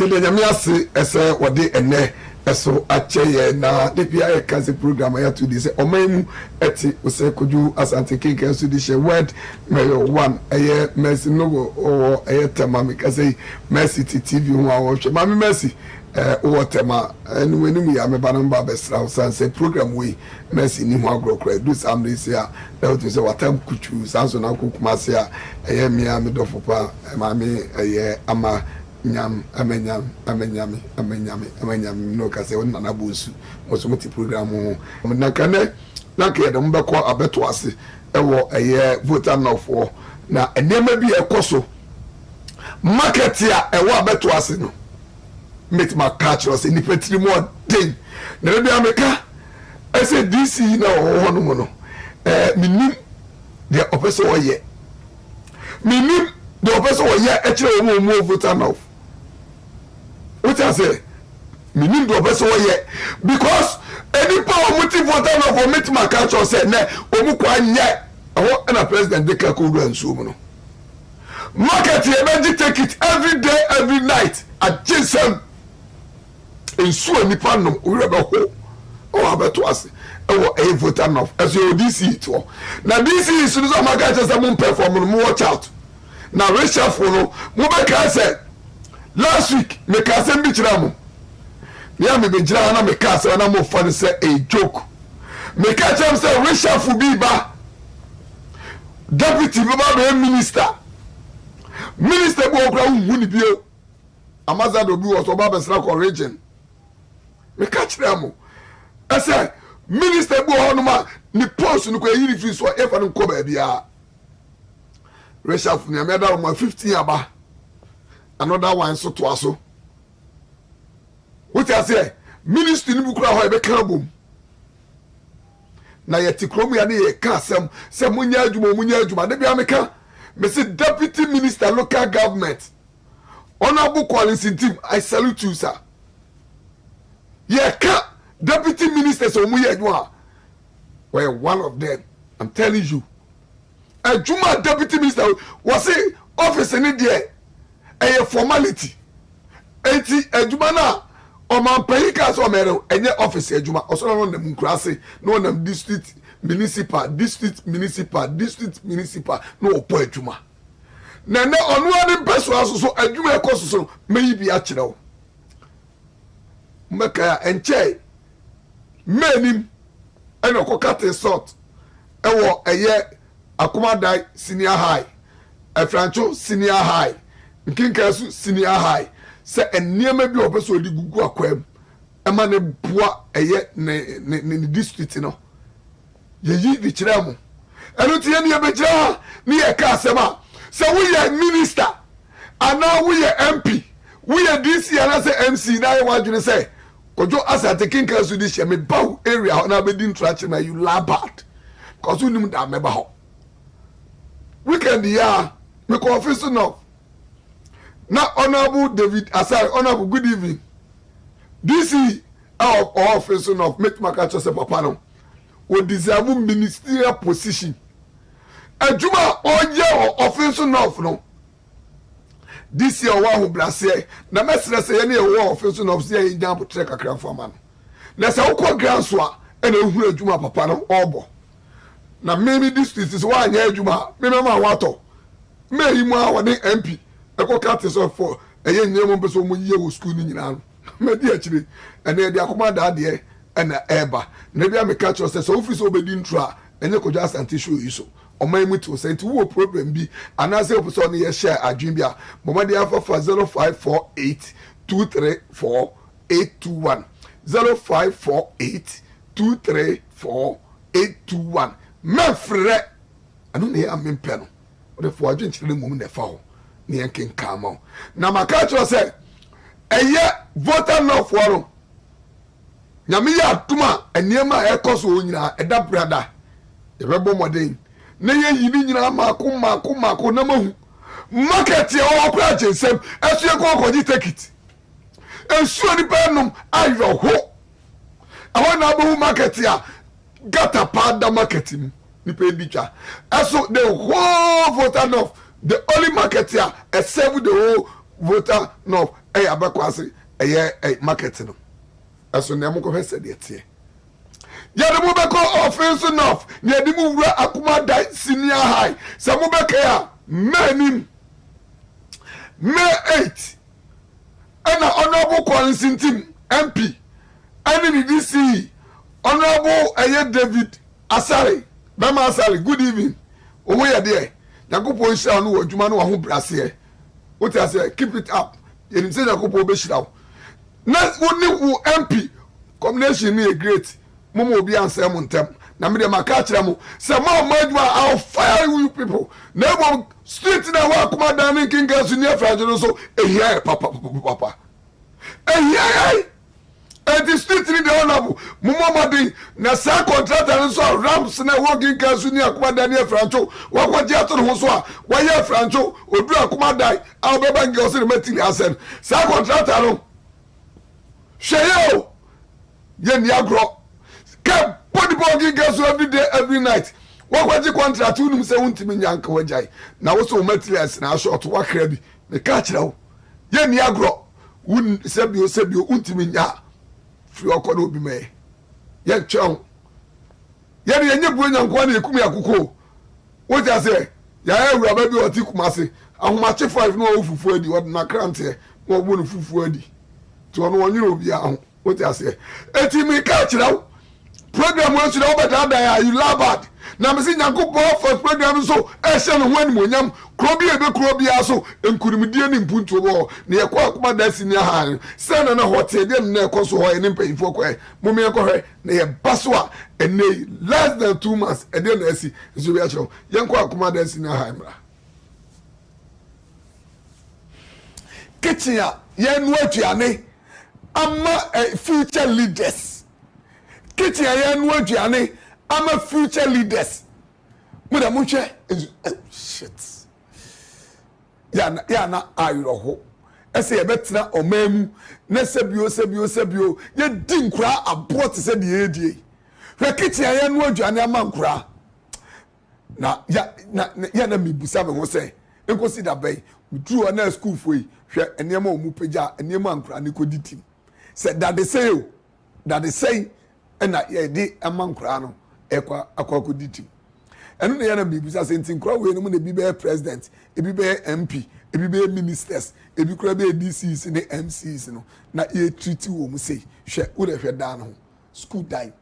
Yede nyame ase ese wode ene eso acheye na de bia e kan se program ya to di se omanmu eti ose koju asante kinka so di she word mayo one eye mercy no o eye tema me ka say mercy TV ho a wo hwe mami mercy o tema enu enu ya me banan ba besra sanse program we mercy ni ho agrokra do some this ya that to say watam kuchu sanso na kokuma se a eye me a me dofo pa mami eye ama nyam amenyam no ka se wona na bosu moso moti program ho na kane na ka yedem be ko abeto ase ewo eye voter nofo na enema bi ekoso market ya ewo abeto ase no met my catch us in the petri more thing na be ameka I say DC na ho no mo no minim the oppressor oye minim the oppressor oye e kire mo voter now. What I say? Meaning the oppressor ye because any power motive voter now for meet my culture say na omu kwa nye awo na president de ka ko do anso mu no. Market ye be take it every day every night at Jason enso nipa no we be ho o abeto ase ewo e voter now as you DC to na DC is no so market say mo perform no watch out na Rachel for no mo be ka say last week me ka say bi kira mo ya me be kira na me ka say na mo fa say a joke me ka tell say Rachel for bi ba deputy baba be minister bo okra hu ni bio amazado bi wo so ba be sra ko region me ka kira mo I say minister bo ho no ma ni post no ko yiri fi so e fa no ko ba bia Rachel for ni me da mo 15 aba another one so to aso what I say ministry ni bukura ho e be kan bom na yeti kromu ya ne ye ka asem se munya adwuma de bia me ka me say deputy minister local government honorable Collins team I salute you sir ye ka deputy minister so munya adwuma well one of them I'm telling you adwuma deputy minister was say office ni there a formality enti adwuma na o man pay ka so mere enye office adwuma o so no na munkurase no na district municipal no opo adwuma na onu ani peso aso adwuma ekoso so meyi bi a kire wo meka enche menim eno kokate sort ewo eye akomadai senior high efrancho senior high nkinkasu senior high se eniema bi opeso odi gugu akwam ema ne boa eye ne district no yeyi bi kire mo eno tie ne be kire ne ye ka asema se we ye minister ana we ye MP we ye DC ana se MC na ye wadwene se kojo asate kinkasu di she me baw area na be di intrache na you labad cause unim da meba ho weekend ya me ko office no na honorable David Asari honorable good evening DC of office of make makacho se papa no we deserve ministerial position adwuma oye office no DC owa ho blase na mesre se ye na ye office no se ye nyampo tre kakra fama no na se ukọ grand so a na ehuru adwuma papa no obo na many districts is wa anya adwuma me ma wato me yi mu a wode MP eko kat so for eye nyemo beso mo ye wo school ni nyina no me di akire ene e di akoma da de ena eba na bia me catch us so office obedi ntra enye kojo asante show yi so oman mu to say wo problem bi anase opuso no ye share adwin bia momade afa 0548 234 821 0548 234 821 me frere anu ne amempe no de fo adwin kire mum ne fa ho ne yankin kama na makacho say eye voter no for no nyame ya tuma eniema ekoso onyina eda brada ebebo modern na ye yibi nyina mako na mahu market ye o kura jensem esu ye ko koji take it esu ni penum ayo ho awon na bo market ya gata pada market ni pe bicha esu the whole voter no the only market here except the whole voter no abakwase market no eso na mo ko hwese de tie ya de mo be ko offense enough na de mo wura akuma dai senior high se mo be ka May 8 and honorable Constantine MP and the DC honorable David Asare Bama Asare good evening owo ye there Yakopo nsha no adwuma no ho brase what I say keep it up you say Yakopo be shira na woni wo MP combination ni great momo obi answer mo ntem na me dem aka kire mo say ma adwuma I'll fire you people na mo street na wa kuma dan king gas ni afraje no so ehia papa ehia and the street ni the honorable mumamadi na sa contractor so ramps na working gas ni akuma dan ni afrajo wa kwaje ato no so a wa ye afrajo odu akuma dan a obeba ngi o se matili asen sa contractor no sheyo ye ni agro ke body working gas every day every night wa kwaje contract unum se untimi nyanka wajai na wo so matili asen na short wa kra bi me ka kira wo ye ni agro un sebio untimi nya fi okodo obi me ye chon ye ne nye bu nyanko na ekumi akoko wo ja se ya ewura ba bi oti kumase ahomache 5 no ofufu adi wo na krante wo bu no fufu adi to no wonyiro obi aho wo ja se eti mi ka kira program wo sira obeda da ya you labad na me se nyanko bo for program so e hye no ho animonyam krobi ebe krobi aso enkurimdie ni mpuntu bo na ye kwa akoma da sini ha sana na hotel dem na ekoso ho ni mpanyifo kwa mo me ekohwe na ye baso a ene less than 2 months e dey na asi so bi a chiro ye kwa akoma da sini ha mra kitchen ye nu aduane ama future leaders kitchen ye nu aduane ama future leaders mo da mo hwe shit ya na ayroho ese ye betena omamu na sebio ye dinkura abot se de edie hwe kitia ye no aduane ama nkura na ya mibusa me ho se enkosi da bai udru na school foi hwe enema omu peja enema nkura ne koditi se that they say na ye di ama nkura no ekwa akwakoditi enu na yana bibusa se ntinkura we no mu na bi be president ebi be MP ebi be ministers ebi kura be DCs ne MCs no na ye treat wo mu say hwe wo de hwe da no school die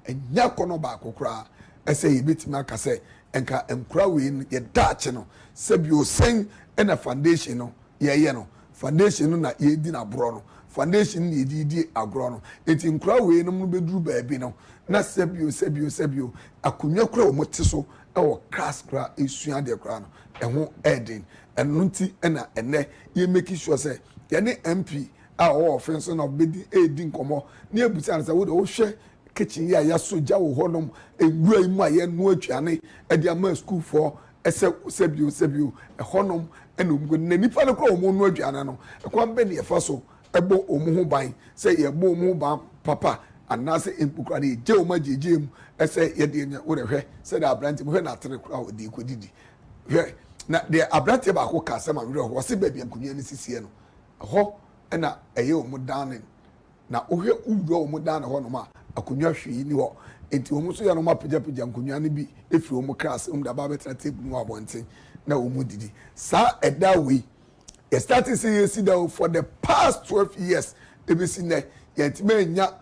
enya kono ba akokura ese ye betima aka se enka enkura we ye daach no se bi o sen na foundation no ye no foundation no na ye di na bro no foundation ni di agro no enti nkura we no mu beduru ba bi no na sebio akunwa kura wo moti so ewo class kura esua de kura no eho eden enunti na ene ye make sure say ye ne MP a o offense of bedi edin komo na ebusa na say wo de wo hwe kitchen ya soja wo honom egura imu aye no atuane e de ama school for ese sebio honom ena omgo na nipa ne kura wo no aduane no ekwan be ne ye fa so ebo omu ho ban say ye bo omu ban papa anase empukra ne je o majeje mu ese ye de nya wo de hwe say da abranti mo hwe na tere kura o de kodidi hwe na de abranti ba ko ka se ma wure ho se ba bia nkunya ne sisie no ho na eye o mu dan na ohwe uwuro o mu dan ho no ma akunwa hwi ni ho enti o mu so ya no ma pija nkunya ne bi efiri o mu class da ba betra table no abonten na o mu didi sa eda we you started saying that for the past 12 years ebisi na yetime nya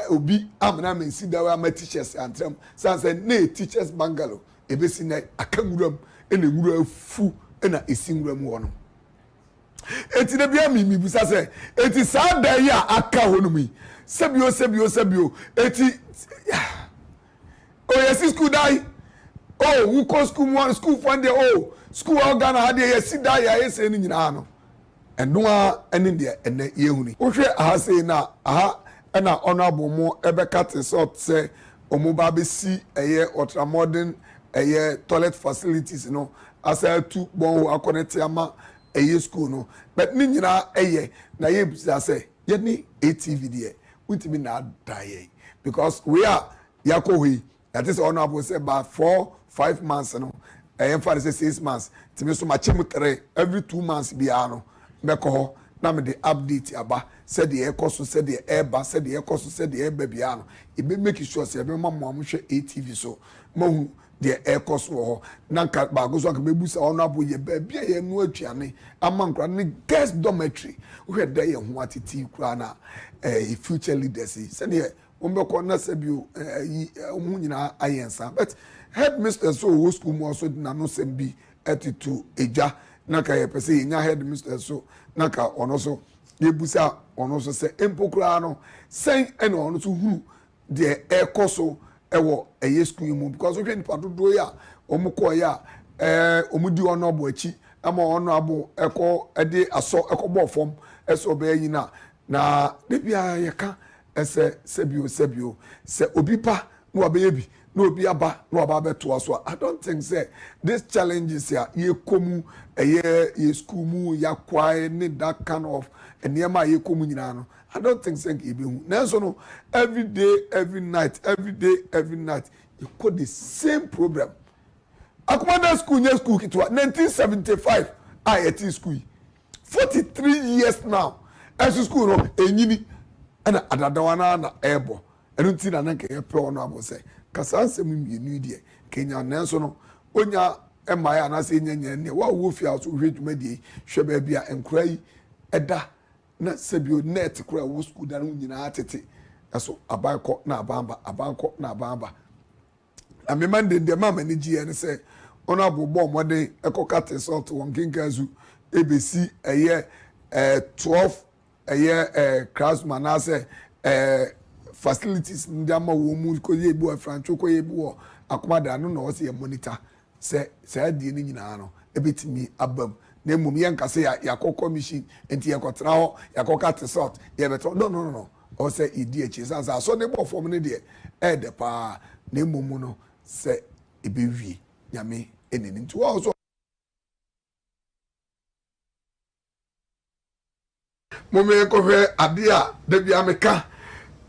obi amna men si da wa ma teachers antram sanse na teachers bungalow ebisi na akanguram ena ngura fu ena esinguram ho no enti na bia mi busa se enti sa da ya aka ho no mi sebio enti oh yes school die oh who call school fund there oh school organ had there sit die ya ese ni nyina no endoa ene de ene yehuni wo hwe aha sei na aha ena honorable mo ebekate sort say omoba be si eye ultra modern eye toilet facilities no asa tu bon connect ama eye school no but ni nyina eye na ye bisa say ye ni ATV there witimi na die because we are yakohi that is honorable say by 4-5 months no eye for say 6 months timi so ma chemu 3 every 2 months bia no meko na me de update aba said the ekoso said the eba said the ekoso said the eba bia no e be make sure say be ma mo hwe ATV so mahu the ekoso ho na ka ba go so ka bebusa ono abo ye ba bia ye no atuane ama nkra ne guest dormitory hwe da ye ho atiti kura na future leaders said the ombeko na sabio omu nyina ayensa but headmistress so wo school mo so na no sem bi attitude eja na ka ye pese nya headmistress so na ka ono so yebusa ono so se empokura no sen ene ono so hu de ekoso ewo eye school mu because we nipa dodo ya omukọ ya omudi ono abo achi ama ono abo eko ede aso ekobo fom eso be yin na de bia ye ka ese sebio se obipa no abeyebi no obi aba no aba beto aso I don't think say this challenges here ye komu ye school mu ya kwai ne that kind of enema ye komu nyina no I don't think say e be hu nanso no every day every night you got the same problem Akumada school nye school kitwa 1975 IET school 43 years now as school no enyini ana adadawana na ebo enu ti na nke ye pe ono abo say kasansem mienu die Kenya nanso no onya emaya na se nyanya ne wa wo fia so hwedwumadi hwe ba bia enkura yi eda na sebio net kura wo school da no nyina atete eso abanko na abamba na me man de mama ni gie ne se ono abo bo modern ekokate salt won kinkazu ebesi eye 12 eye craftsman ase facilities ndama wo mu ko ye bu afrancho ko ye bu akomada no no se monitor se adi ni nyina no ebetimi abam na emum ye nkase ya kokko machine enti ye kotra ho ya kokate salt ye beto no o se idi echi sa so ne bo form ne de de pa na emum no se ebewie nyame enini nti wo so mome ko hwe ade a da bia meka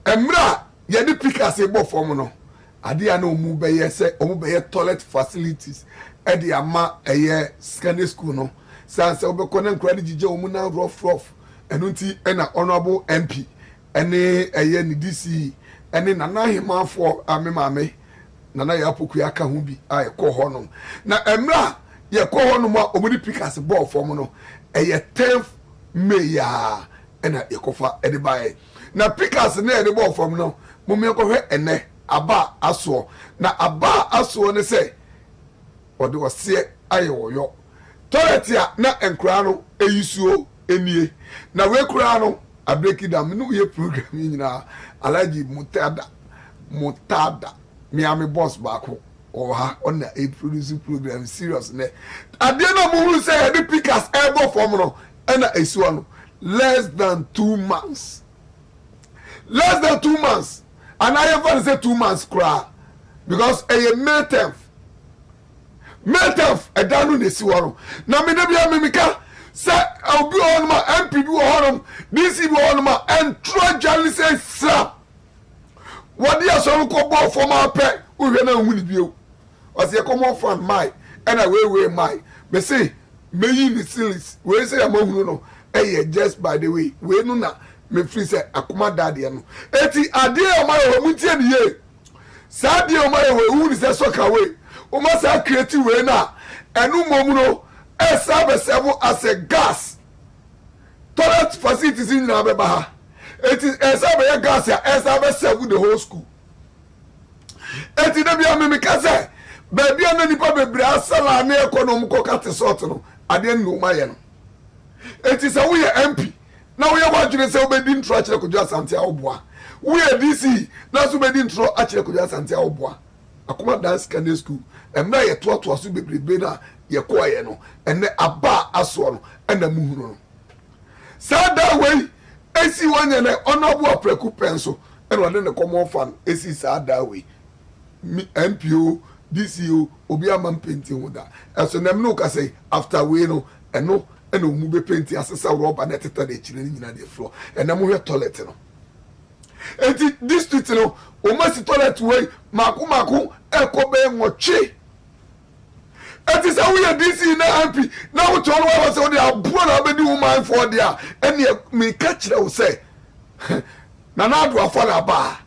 emra ye de pickers e bo form no ade a na omu be ye se omu be ye toilet facilities e de ama eye secondary school no sanse obekọ na nkra de gije omu na rough enu nti e na honorable MP ene eye ni DC ene nana hemafo amemame nana ya poku aka hu bi a ekọ ho no na emra ye kọ ho no ma omu de pickers bo form no eye 10th May ya ena yekofa ede bae na pickers na ede bo form no mumye ko hwe ene aba aso na aba aso ne se ode wose ayewoyo toilet ya na enkura no eyisuo enie na we kura no abreki dam no ye program nyina alaji mutada miami boss baako oha on a produce program serious ne ade na mo hu se ede pickers ebo form no and a less than 2 months. And I ever say 2 months cry because a May 10th a danu ne siwaro. Na me nebia mimika say I'll be on my MP be on DC be on my and try jolly say sir. What dia so ko bo for my pet we na huni bio. Was ye come off from my and I way my me say meyi ni series we say amahunu no just by the way we no na me free say akoma dade no eti ade o ma yo mu tie ni ye sa de o ma yo we ni say soka we o ma sa create we na enu mom no serve as a gas toilet facilities in na be ba ha eti serve gas ya serve the whole school eti na bia me ka say baby na nipa bebre asala na economic ko kate sort no ade no maye no eti se wo ye MP na wo ye wadwene se wo be di ntro a kire kodwa asante a oboa wo ye DC na so be di ntro a kire kodwa asante a oboa akoma dance secondary school emna ye to so bebrebe na ye ko ye no ene aba aso no ena muhuru no sa da we esi wanye na onobu apreku penso ene wade ne common fan esi sa da we MPO DCO obi am painting with that so nem no ka say after we no eno mu be painting asesa rubber net teta de chire ni nyina de floor ena mo hwe toilet no enti district no o ma si toilet we mako ekọ be nwotwe it is how we are DC na MP now to all of us on the abroad abedi woman for there and me catch them say Nanado afala ba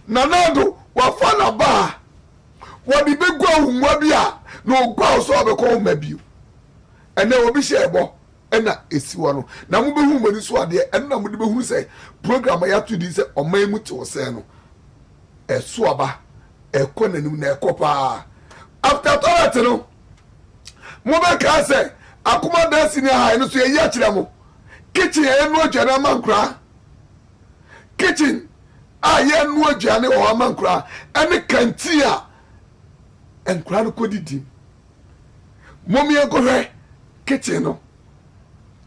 Nanado wafala ba wadi be gwa hunwa bia no gwa so obekọ mabio ene obi shebo ena esiwa no na mo behu mani so ade ena mo de behu say program ya to di say oman mu te wo say no eso aba ekonanim na ekopa after toilet no mo be ka say akoma da senior high no so ye akire mo kitchen ye no adwana mankra kitchen ye no adwane o mankra ene kantia enkra no kodidi momi enkohwe kitchen no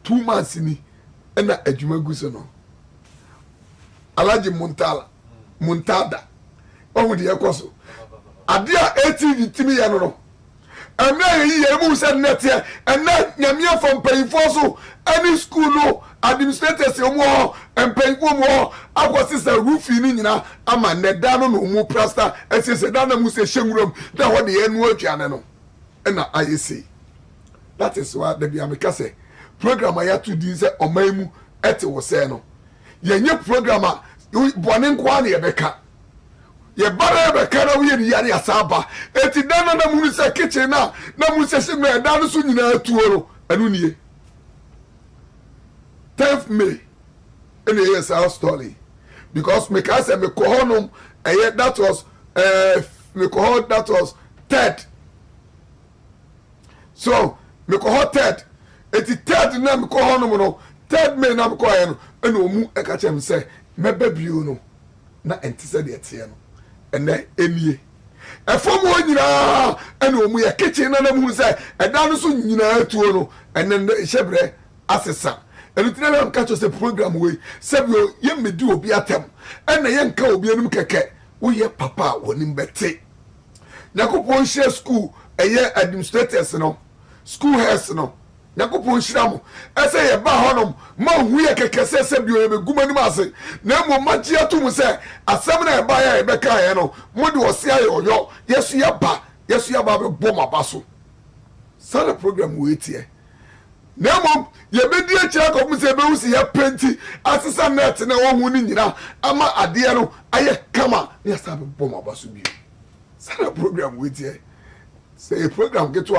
2 months ni ena adwuma guso no alaji muntada ohu de ekoso ade a ATV timi ya no emre yi ye mu se net ya ena nyamia from payifo so any school no administrators omo empayifo mo akwose se roofi ni nyina ama neda no no mu plaster esese da na mu se hyenwuram da ho de enu atwane no ena ayese that is why the biameka say program ya to di say omamu ete wo say no yenye program a bone nkwa na yebeka ye bara be kana we ni yare asaba eti dana na mu se kitchen na mu se se me da no so nyina atuoro anu nie 10th May in the year's our story because me ka say me ko honum that was me ko that was 3rd so me ko 3rd eti 3rd na me ko honum no 3rd May na me ko aye no ena omu e ka chem say mebe bio no na entise de etie no ene enie efom wo nyina ena omu ye kitchen na mu say eda no so nyina atuo no ene hyebre asesa enu tina am catch us program we sebio ye medi obi atem ena ye nka obi enum keke wo ye papa wonim bete yakopon share school eye administrators no school heads no yakopon shira mo ese ye ba honom ma hu ye keke sebio ye beguma nim ase na mo magye atum se asem na ye ba ya ye beka ye no mo de ose aye oyo yesu ya ba be bom abaso sana program we tie Nemo ye bedi a chira ko mse be usi ya penti asesa net na wo hu ni nyina ama ade no aye kama ya sabe bom abaso bi sana program we tie say program get to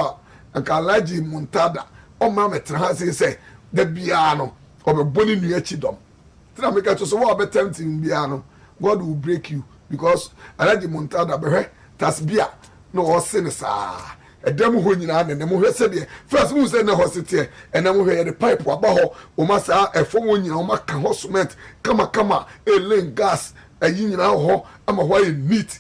anka alaji muntada o ma metra say da bia no obeboni nu achi dom tira make to so wo be tempting bia no God will break you because alaji muntada be tasbia no o sin sa edem ho nyina ne mo hwese de first mo say na hospital ena mo hwe de pipe aba ho o ma sa efom nyina o ma ka ho cement kama elen gas ayi nyina ho ama ho neat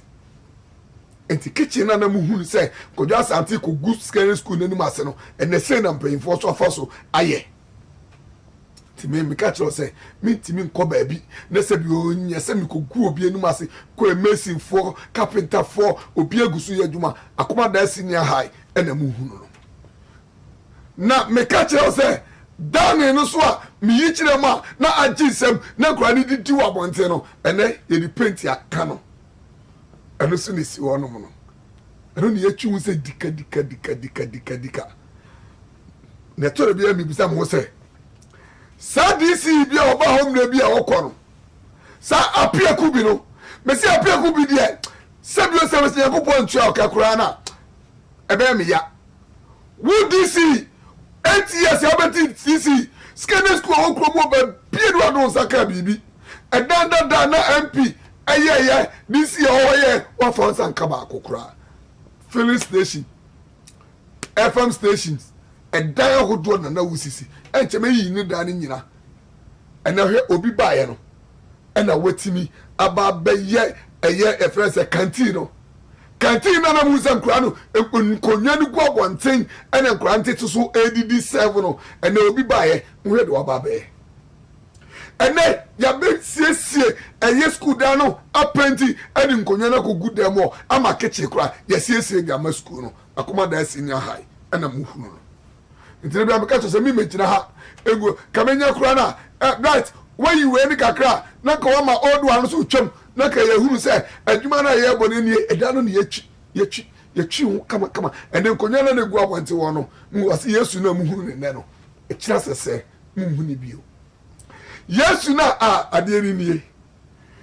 enti kitchen na mo hu say ko just anti ko good secondary school na ni ma se no ene say na mpayin for so afaso aye ti me catch you say me ti me nko ba bi na se bi o nya se me ko gu obi enu ase ko mason for carpenter for obi agusu ye djuma akoma da senior high ena mu hu no na me catch you say down no so a me yi kire ma na agisem na kura ni didi wa bonte no ene ye di paint ya kano eno so ni si wono mo no eno ni ye twu se dika na tore bi mi bisa mo say sa DC bi oba hom na bi a wokono sa apia ku bi no me si apia ku bi de se bi o se me yakopon tua okakura na ebe me ya wo DC 8 years abeti DC secondary school okro mo ba bi do adon saka bibi edan na MP eye DC oye wa for sanka ba akokura filling station FM stations edan hodo na wusisi enche me yi ni da ni nyina ena hwe obi baaye no ena watimi aba beye eye efrese canteen na mu san kura no nkonya ni gwa bonten ena nkura ntete so ADD7 no ena obi baaye hwe do aba beye ene ya be siesie eye school da no apprenti eni nkonya na ko good dem ama keche kura ya siesie ga ma school no akoma da senior high ena mu hunu no ntire bia meka chose mi mechira ha egu kamenya kura na right when you we ni kakra na ka wa ma old one so twam na ka ye huru se adwuma na ye bone ni edano ni yechi ye twi ho kama ene nkonya na gu abonte wo no mu wase Yesu na mu hunu ne no e kira sese mu hunu bio Yesu na ade ni nie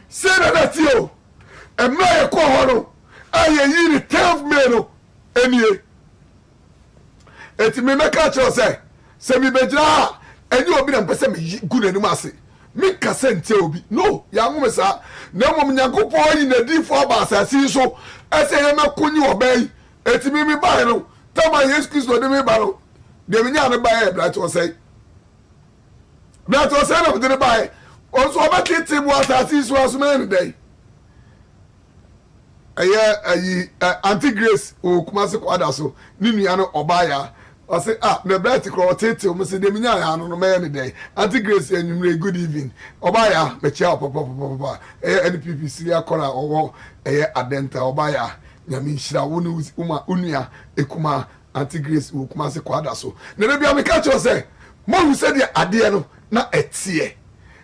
se na ti o emra ye ko ho no aye yi ni 12 me no enie eti me meka cho se mi bejira eni obi na mpese me gu na ni ase mi kasente obi no ya ngome sa na mom nyakopo yi na di fo ba asasi so ese ye makunyi obai eti mi ba no tama Yesu Kristo de mi ba no de mi nya no ba e bra to say na de ba e on so ba titi mu asasi so asuma ni dai ayi Auntie Grace o kuma se kwada so ni nua no obaya I say na bright crow tete o mse de minya ya no me dey Auntie Grace enumre good evening obaya me chia papa NPP siria kola owo adenta obaya nyame nhira wo ne uma unua ekuma Auntie Grace o kuma se kwada so na bia me ka cho say mo hu se de ade no na etie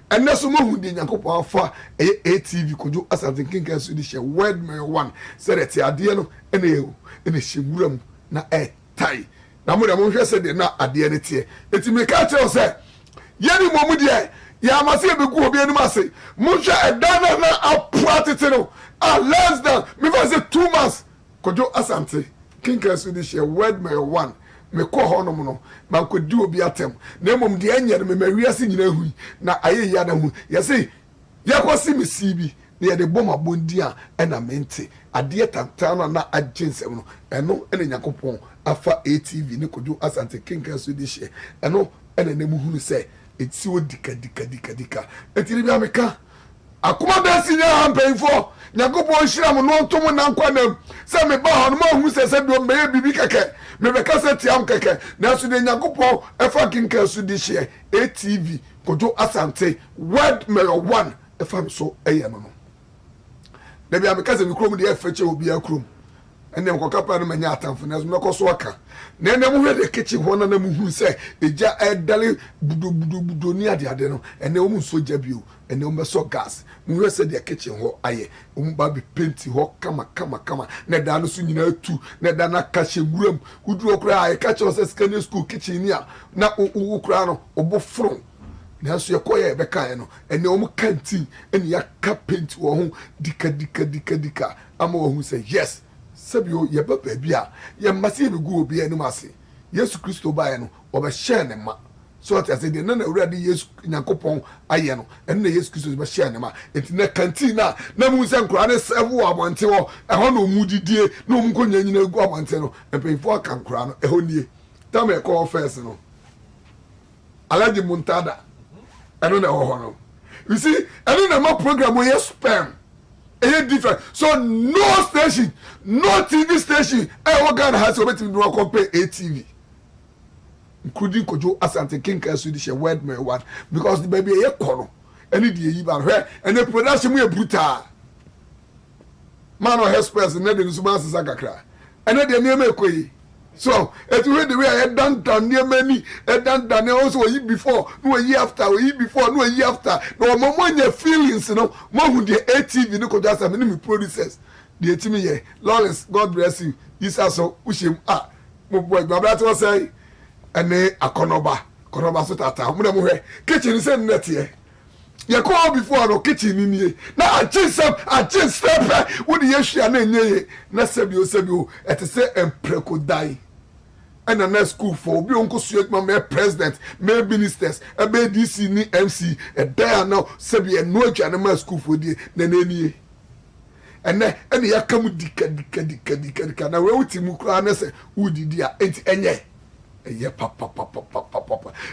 enne so mo hu de Nyankopon afa ATV kojo Asante Kinkan so di she word me one say de ade no ene hyeguram na tai na mo de mo hwese de na ade ne tie eti me ka che o say yeni mo mu de ya amase be ku obi anim ase mo hwe edana na apratete no less than me for say 2 months kojo Asante Kinkan so di she word me one me ko honom no man ko di obi atem na mom de anya me mawiase nyina hu na aye ya na hu ye say ye ko si me sibi na ye de boma bondi a na mente ade tantana na agensem no eno ene Nyankopon afa ATV ne kojo Asante Kinkan so di she eno ene ne mu hunu say eti o dika etiri bi ameka akoma da sinya hampenfo Nyankopon hira mo no ntom na nkwanam se me ba ho no ma hu se do me bibi keke me be ka se tiam keke na so de Nyankopon efa Kinkan so di she ATV kojo Asante word me one efa so eye no na bi ameka se mi krom de efeche obi akrom ene m kokapa no manya atamfo na so me koso aka na ene mu hwede kitchen ho na mu hu se eja edale budo ni ade no ene o mu so jabio ene o meso gas mu hwe se de kitchen ho aye o mu ba bi paint ho kama na da no so nyina atu na da na ka hyeguram uduro okra aye ka che se secondary school kitchen ni a na ukura no obofro na so ye koye be kan no ene o mu canteen ene ya ka paint wo ho dika ama wo hu se yes sabio ye baba bia ye mase be gu obi anu ase Yesu Kristo bae no obe share ne ma so at say de na urade Yesu Nyankopon aye no enu na Yesu Kristo be share ne ma enti na cantina na mu se nkura ne sevu abonte wo eho na omudidie na omkonya nyina gu abonte no empefo aka nkura no eho nie tam e call first no Alaji Muntada enu na ho no you see enu na ma program we spam different. So no station, no TV station, what Ghana has to compare ATV. Including Kojo Asante Kinkan Swedish word me one because the baby a corner. Any day you are and the production we brutal. Man or express and then the Sumas Sakakra. And then the name Ekwe. So, it's the way I had done near many, done also a year before, no a year after, no a year after. No more your feelings, more with the ATV, no just a minimum producers. The ATV, Lawrence, God bless you. This also, wish him, my boy, my brother was say, and a Konoba Sotata, kitchen is in that year. You call before no kitchen in here. Now I just step with the issue and then Nasabio, at the say, and Preco die. And a next school for be uncle sweet my president, may ministers, a bay DC ni MC, a there now Sabi and no animal school for the Nene. And then any come dika. Now we will Mukranese, who did ya ain't any. Yeah, papa.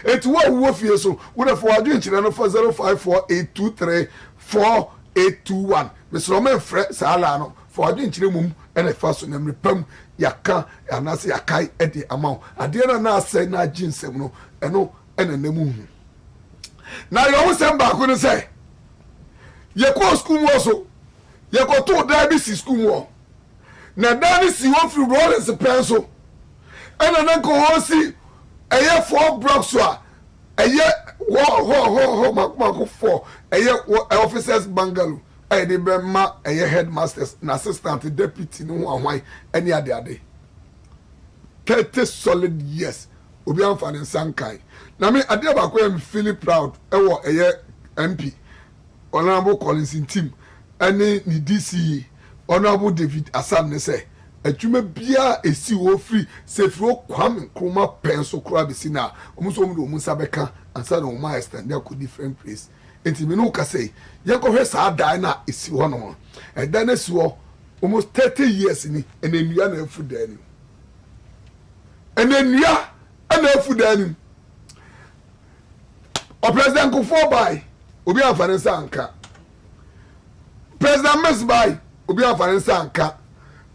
It's what we feel so. What if we are doing children for 0548234821? Mr. Roman Fred Salano for doing children and a first name repem yaka and I say a kai at the amount. I didn't now say na jeans and no and a moon. Now you always send back when I say, you call school also. You got 2 diabetes school. Now, that is you want to roll as a pencil. And then go see a year 4 blocks, a year 4 a year officers bungalow, I de be ma headmasters na assistant deputy no ahwan any ade 30 solid years obi amfani nsankai na me ade ba ko am feel proud ewo MP Honorable Collins team any ni DC Honorable David Asam ne say adwuma bia esi wo free sefro kwam nkroma penso kura besi na omuso mu do musa beka ansa na o ma extend ko different place enti me no ka say ye ko hwe sa dan na esi ho no e dan esi ho almost 30 years ni enenua na afu dan ni enenua na afu dan ni o president ko for by obi afane sanka president Miss by obi afane sanka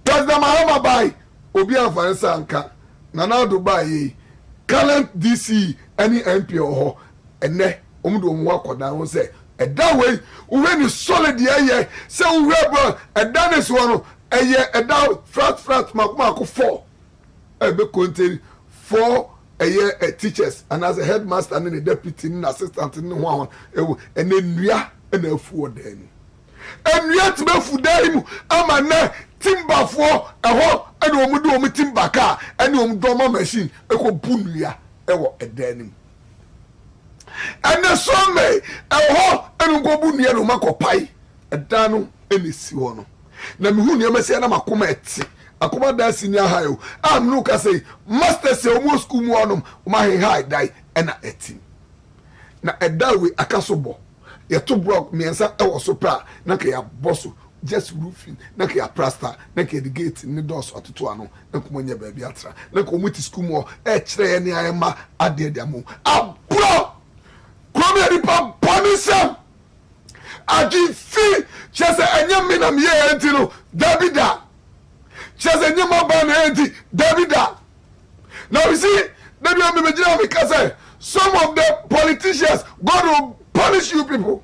president Mahama by obi afane sanka Nana Dubai current DC any MP or ene omudo mu akoda won say e da way we ni solid ye say we bro e da this one e da frat makuma ko 4 e be contain 4 teachers and as a headmaster and the deputy and assistant in one and then nua and afu odan enua ti be fu dan mu ama na timber for eho and omudo omu timber car and omdo machine e ko bu nua e wo edan mu and the some eho and go bu nua no makopai edan no enisi ho no na me hu nua ma se na makoma eti akoma da senior high am no ka say master say almost school mu onum ma high dai na eti na edawe akasobo ye to block miensa e wo so pra na ka ya bosso just roofing na ka ya plaster na ka the gate ni doors ototo ano na ko nya ba bi atra na ko muti school mu e kire ne ayema ade de amu abro come here pa ponisam aji fi chese enya minam ye enti no Davida chese nyama bana enti Davida. Now you see that some of the politicians God will punish you people.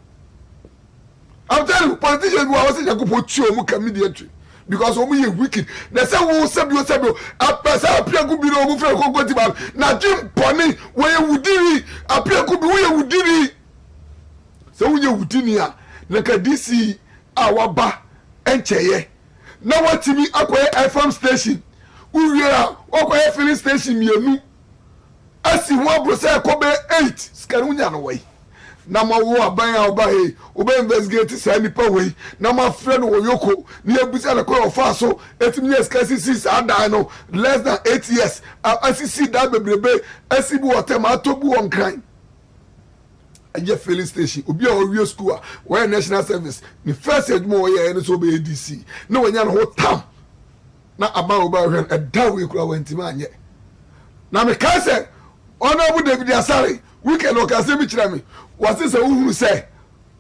I'm telling you, politicians who are saying you put you on comedian because we are wicked. They say we say you apesa apia ku bi no mu fra ko gotiba na jim poni we wudiri apia ku bi we wudiri so we wudini a na ka DC awaba encheye na watimi akoye FM station uwira akoye filling station mienu asi ho abrosa kobe 8 skanu nya no wai na ma wo aban a oba he oba investigate say nipa wei na ma friend wo yoko ni ebusa na ko ofa so etimi yes kasi ada no less than 8 years asisi da bebrebe asibu wotem atobu won kran aje filling station obi a owie school where national service ni first edmo wo ye so be ADC na wanya no ho tam na aba oba hwen eda we kura wantima anye na me ka say Honorable David Asare weekend okase bi kira me wase say uhuru say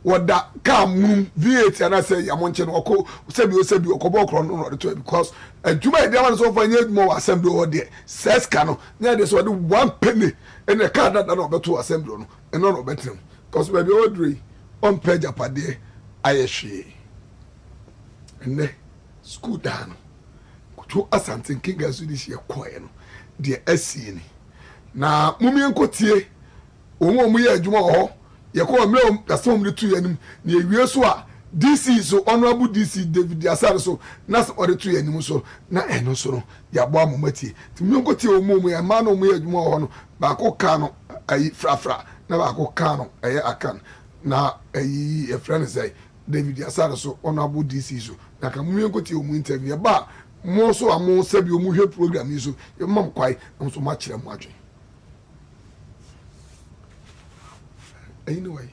woda ka munum V8 ana say yamonche no okọ osebi okobo okro no to because adwuma e dey man so for nye mo assembly o dey ses ka no nya dey so dey 1 penny and the car that no beto assembly no and no betem because baby odri on page apade ayehwe enne school down to Asante Kinga Zudi she koye no dey asi ni na mumi enkotie omo ye adwuma ho ye ko mle asom de tu yanim na ewie so a DC so Honorable DC David Asare so na so de tu yanim so na eno so no ya bo amomati ti mumi enkotie omo ya ma no mo ye adwuma ho no ba ko ka no ayi frafra na ba ko ka no eye akan na ayi e friend say David Asare so Honorable DC so na ka mumi enkotie omo interview ba mo so amo sabi omo hwe program yi so e mam kwai am so ma kire mo adwen. Anyway,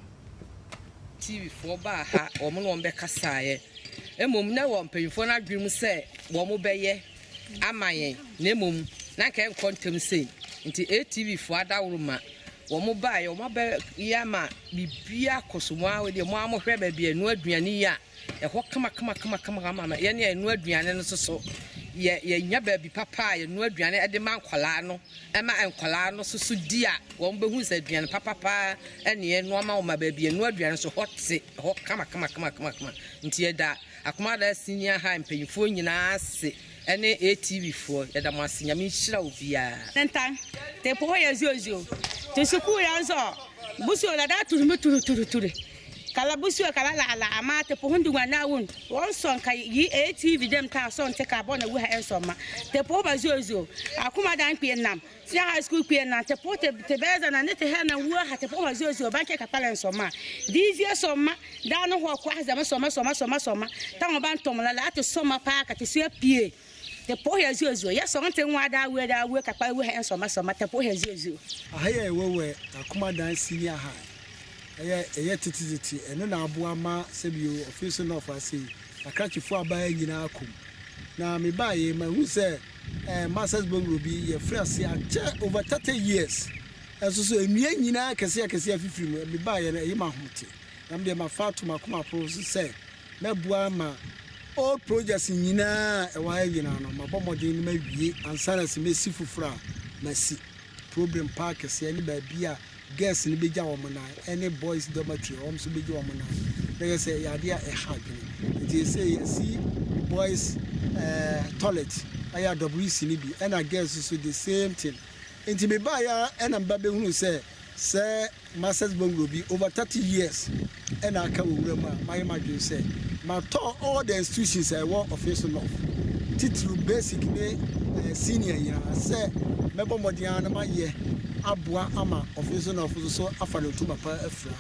TV for Baha or Monombeca Saye. A mum no one pay for not dream say, Womobeye, Amaye, Nemum, Nakan quantum say, into ATV for Adawuma, Womobai, or Mobile Yama, Bibia Cosuma with your mamma, baby, and Nordriania, a what come, any and Nordrian so. Ye baby papa, and Nordrian at the man Colano, Emma and Colano, so dear, one who said, Papa, and ye normal, my baby, and Nordrian so hot say, hot come, until that, a mother senior high and paying for you now, say, any ATV for that I must see a Michelle via. Then time, the boy as usual. The school answer, Busso that to me to kala busu kala la amate po hundu wana won won son ka yi ATV dem ta son te ka bona wu ha enso ma te po ba zozo akuma dan pie nam si high school pie na te po te beza na ne te ha na wu ha te po ba zozo ba ke ka pala enso ma divie so ma da no ho kwa za ma so ma ta mo ban tom la ate so ma pa ka te so pie te po ya zozo ya so nte nwa da we ka pa wu ha enso ma te po ya zozo ahaya ewewe akuma dan senior high eye tititi eno na aboa ma sebio office no of ase akrachifo abaya nyina akom na me baye ma hu se masters bongro bi ye fresh ya over 30 years so enua nyina kese afifiri mu me baye na ye ma hote na me ma fatuma kuma pro se me boa ma all projects nyina e wa nyina no ma bomode ni ma wie ansana se mesi fufura na si problem park se ni ba bia girls ni beja wo na any boys dormitory so beja wo na they say ya dia e hagni they say see boys toilet aya WC ni bi and girls so the same thing enti me ba ya and am ba be hunu say masters bongro bi over 30 years and aka wo wura ma my madwen say ma to all the institutions I work official of title basic ni senior ya say mebo modian na ma ye aboa ama office no so afa no tuma pa afra